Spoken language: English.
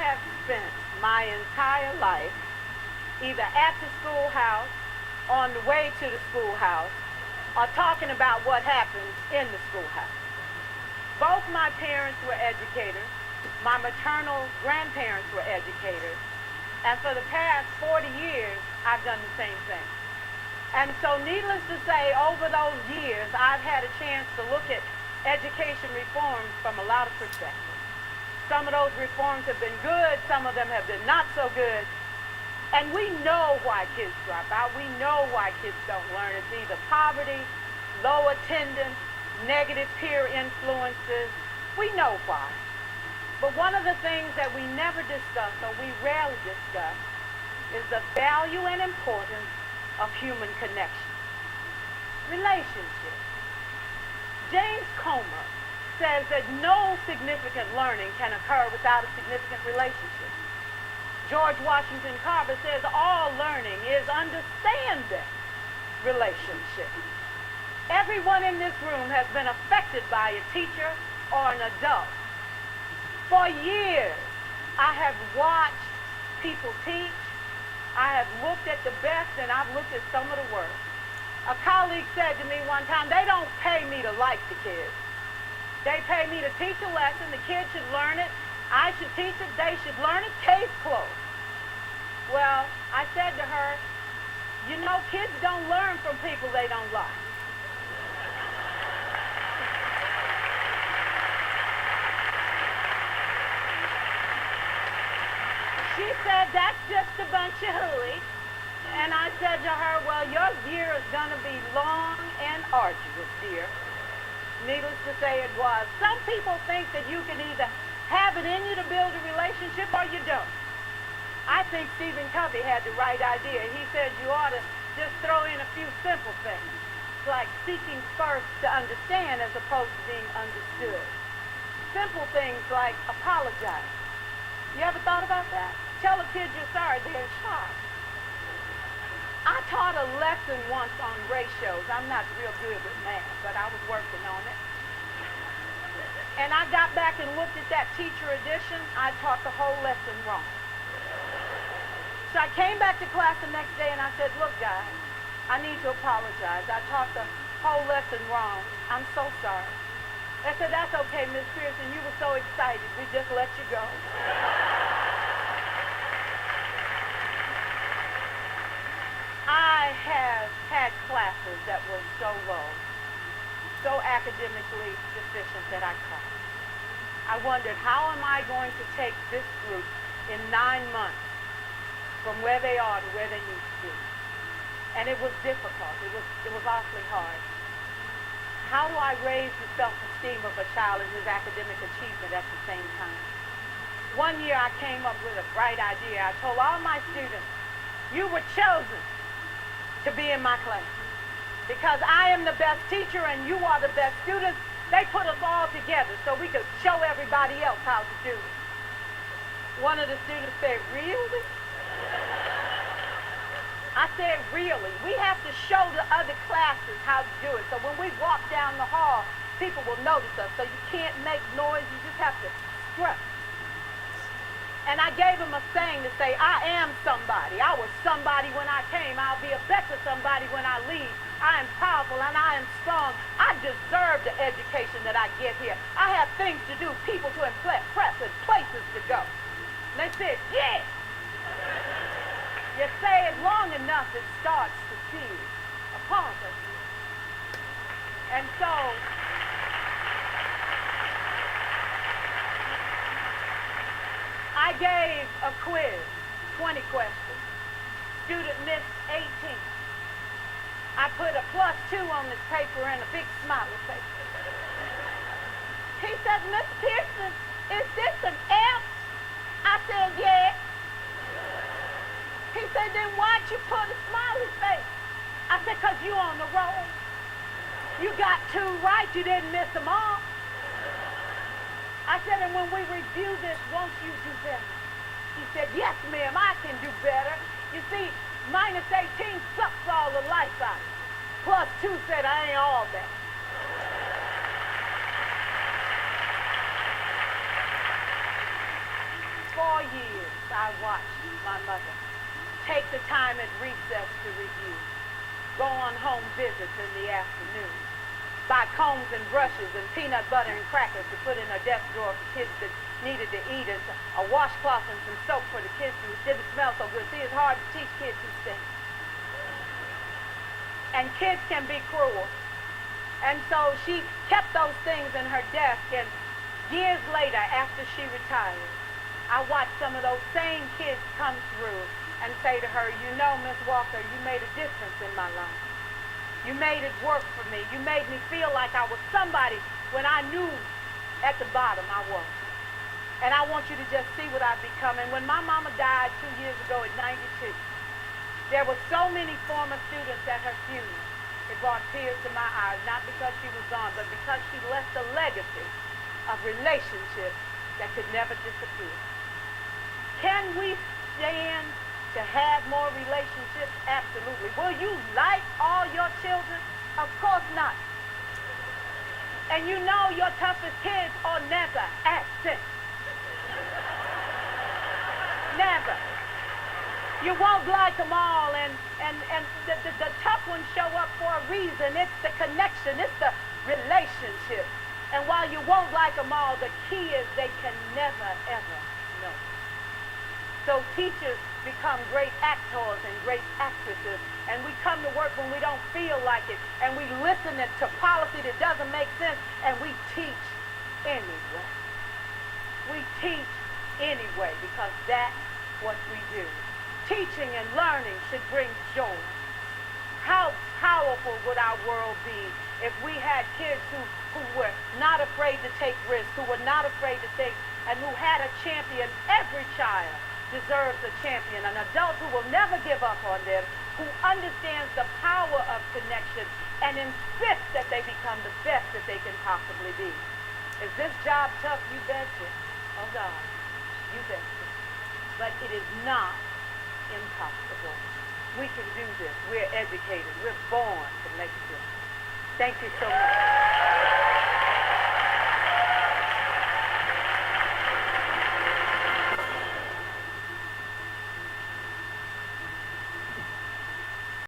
have spent my entire life either at the schoolhouse, on the way to the schoolhouse, or talking about what happens in the schoolhouse. Both my parents were educators. My maternal grandparents were educators. And for the past 40 years, I've done the same thing. And so needless to say, over those years, I've had a chance to look at education reforms from a lot of perspectives. Some of those reforms have been good, some of them have been not so good. And we know why kids drop out. We know why kids don't learn. It's either poverty, low attendance, negative peer influences. We know why. But one of the things that we never discuss, or we rarely discuss, is the value and importance of human connection. Relationships. James Comer says that no significant learning can occur without a significant relationship. George Washington Carver says all learning is understanding relationships. Everyone in this room has been affected by a teacher or an adult. For years, I have watched people teach. I have looked at the best, and I've looked at some of the worst. A colleague said to me one time, they don't pay me to like the kids. They pay me to teach a lesson. The kids should learn it. I should teach it. They should learn it. Case closed. Well, I said to her, you know, kids don't learn from people they don't like. She said, that's just a bunch of hooey. And I said to her, well, your year is going to be long and arduous, dear. Needless to say, it was. Some people think that you can either have it in you to build a relationship or you don't. I think Stephen Covey had the right idea. He said you ought to just throw in a few simple things, like seeking first to understand as opposed to being understood. Simple things like apologize. You ever thought about that? Tell a kid you're sorry, they're shocked. I taught a lesson once on ratios. I'm not real good with math, but I was working on it. And I got back and looked at that teacher edition. I taught the whole lesson wrong. So I came back to class the next day and I said, look guys, I need to apologize. I taught the whole lesson wrong. I'm so sorry. I said, that's okay, Miss Piersen. You were so excited. We just let you go. I have had classes that were so low, so academically deficient that I cried. I wondered, how am I going to take this group in 9 months from where they are to where they need to be? And it was difficult. It was awfully hard. How do I raise the self-esteem of a child and his academic achievement at the same time? One year I came up with a bright idea. I told all my students, you were chosen to be in my class because I am the best teacher and you are the best students. They put us all together so we could show everybody else how to do it. One of the students said, really? I said, really? We have to show the other classes how to do it. So when we walk down the hall, people will notice us. So you can't make noise. You just have to strut. And I gave him a saying to say, I am somebody. I was somebody when I came. I'll be a better somebody when I leave. I am powerful and I am strong. I deserve the education that I get here. I have things to do, people to impress, and places to go. And they said, yeah. You say it long enough, it starts to feed upon us. And so, I gave a quiz, 20 questions. Student missed 18. I put a +2 on this paper and a big smiley face. He said, Miss Piersen, is this an F? I said, yeah. He said, then why'd you put a smiley face? I said, because you on the roll. You got 2 right, you didn't miss them all. I said, and when we review this, won't you do better? He said, yes, ma'am, I can do better. You see, -18 sucks all the life out of it. +2 said, I ain't all that. For For years, I watched my mother take the time at recess to review, go on home visits in the afternoon, buy combs and brushes and peanut butter and crackers to put in her desk drawer for kids that needed to eat, and a washcloth and some soap for the kids who didn't smell so good. See, it's hard to teach kids who stink. And kids can be cruel. And so she kept those things in her desk, and years later, after she retired, I watched some of those same kids come through and say to her, you know, Miss Walker, you made a difference in my life. You made it work for me. You made me feel like I was somebody when I knew at the bottom I was. And I want you to just see what I've become. And when my mama died 2 years ago at 92, there were so many former students at her funeral. It brought tears to my eyes, not because she was gone, but because she left a legacy of relationships that could never disappear. Can we stand to have more relationships? Absolutely. Will you like all your children? Of course not. And you know your toughest kids are never absent. Never. You won't like them all, and the tough ones show up for a reason. It's the connection. It's the relationship. And while you won't like them all, the key is they can never, ever know. So teachers become great actors and great actresses, and we come to work when we don't feel like it, and we listen to policy that doesn't make sense, and we teach anyway. We teach anyway because that's what we do. Teaching and learning should bring joy. How powerful would our world be if we had kids who were not afraid to take risks, who were not afraid to think, and who had a champion? Every child deserves a champion, an adult who will never give up on them, who understands the power of connection and insists that they become the best that they can possibly be. Is this job tough? You betcha. Oh God, you betcha. But it is not impossible. We can do this. We're educated. We're born to make it. Thank you so much.